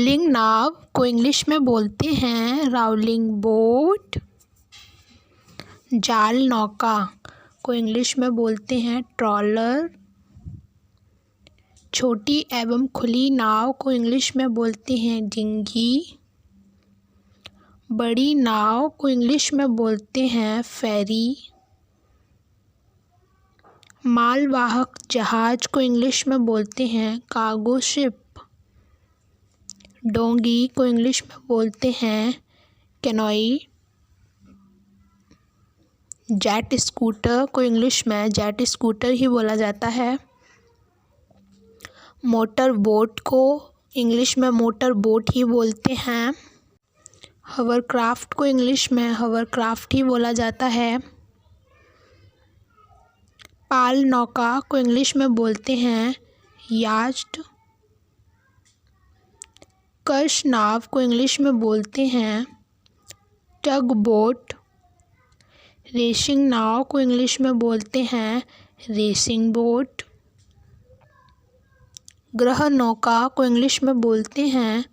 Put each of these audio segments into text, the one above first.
Rolling नाव को English में बोलते हैं राउलिंग बोट। जाल नौका को इंग्लिश में बोलते हैं ट्रॉलर। छोटी एवं खुली नाव को इंग्लिश में बोलते हैं डिंगी। बड़ी नाव को इंग्लिश में बोलते हैं फेरी। मालवाहक जहाज को इंग्लिश में बोलते हैं कार्गो शिप। डोंगी को इंग्लिश में बोलते हैं कैनोई। जेट स्कूटर को इंग्लिश में जेट स्कूटर ही बोला जाता है। मोटर बोट को इंग्लिश में मोटर बोट ही बोलते हैं। हवरक्राफ्ट को इंग्लिश में हवरक्राफ्ट ही बोला जाता है। पाल नौका को इंग्लिश में बोलते हैं यास्ट। कश नाव को इंग्लिश में बोलते हैं टग बोट। रेसिंग नाव को इंग्लिश में बोलते हैं रेसिंग बोट। ग्रह नौका को इंग्लिश में बोलते हैं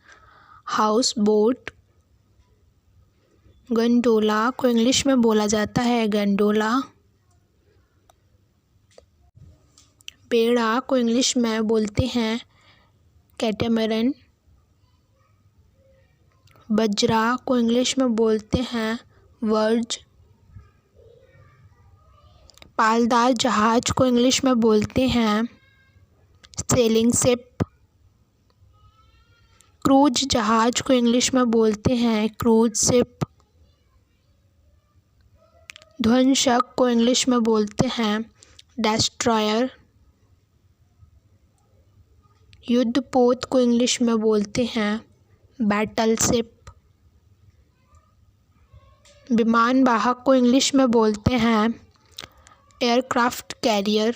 हाउस बोट। गंडोला को इंग्लिश में बोला जाता है गंडोला। बेड़ा को इंग्लिश में बोलते हैं कैटामैरन। बजरा को इंग्लिश में बोलते हैं वर्ज। पालदार जहाज को इंग्लिश में बोलते हैं सेलिंग शिप। क्रूज जहाज को इंग्लिश में बोलते हैं क्रूज शिप। ध्वंसक को इंग्लिश में बोलते हैं डेस्ट्रॉयर। युद्धपोत को इंग्लिश में बोलते हैं बैटल शिप। विमान वाहक को इंग्लिश में बोलते हैं एयरक्राफ्ट कैरियर।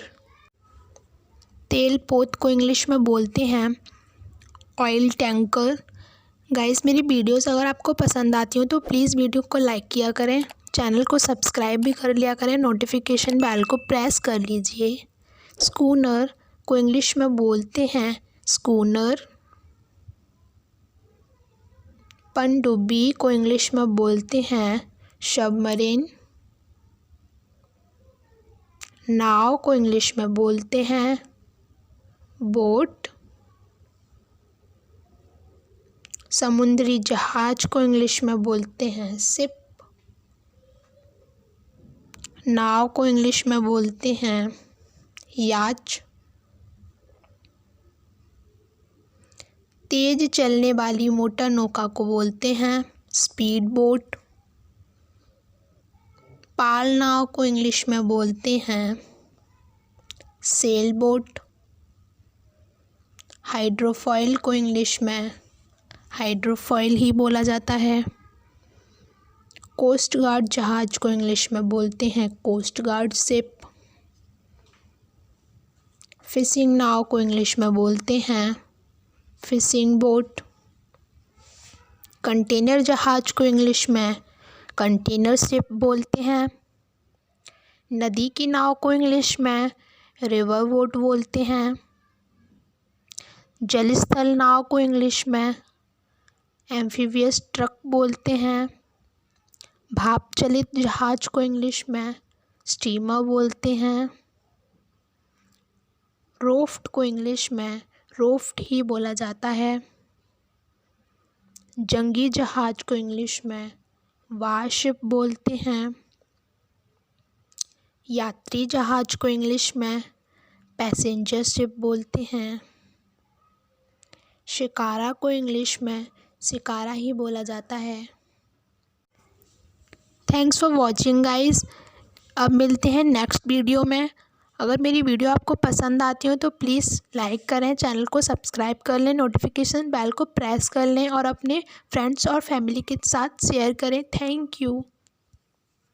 तेल पोत को इंग्लिश में बोलते हैं ऑयल टैंकर। गाइस, मेरी वीडियोस अगर आपको पसंद आती हो तो प्लीज़ वीडियो को लाइक किया करें, चैनल को सब्सक्राइब भी कर लिया करें, नोटिफिकेशन बेल को प्रेस कर लीजिए। स्कूनर को इंग्लिश में बोलते हैं स्कूनर। पनडुब्बी को इंग्लिश में बोलते हैं सबमरीन। नाव को इंग्लिश में बोलते हैं बोट। समुद्री जहाज को इंग्लिश में बोलते हैं शिप। नाव को इंग्लिश में बोलते हैं याच। तेज चलने वाली मोटर नौका को बोलते हैं स्पीड बोट। पाल नाव को इंग्लिश में बोलते हैं सेल बोट। हाइड्रोफॉइल को इंग्लिश में हाइड्रोफॉइल ही बोला जाता है। कोस्ट गार्ड जहाज को इंग्लिश में बोलते हैं कोस्ट गार्ड शिप। फिशिंग नाव को इंग्लिश में बोलते हैं फिशिंग बोट। कंटेनर जहाज को इंग्लिश में कंटेनर शिप बोलते हैं। नदी की नाव को इंग्लिश में रिवर बोट बोलते हैं। जलस्थल नाव को इंग्लिश में एम्फीबियस ट्रक बोलते हैं। भाप चलित जहाज को इंग्लिश में स्टीमर बोलते हैं। रोफ्ट को इंग्लिश में रोफ्ट ही बोला जाता है। जंगी जहाज को इंग्लिश में वारशिप बोलते हैं। यात्री जहाज को इंग्लिश में पैसेंजर शिप बोलते हैं। शिकारा को इंग्लिश में शिकारा ही बोला जाता है। Thanks for watching guys. अब मिलते हैं नेक्स्ट वीडियो में। अगर मेरी वीडियो आपको पसंद आती हो तो प्लीज़ लाइक करें, चैनल को सब्सक्राइब कर लें, नोटिफिकेशन बेल को प्रेस कर लें और अपने फ्रेंड्स और फैमिली के साथ शेयर करें। Thank you.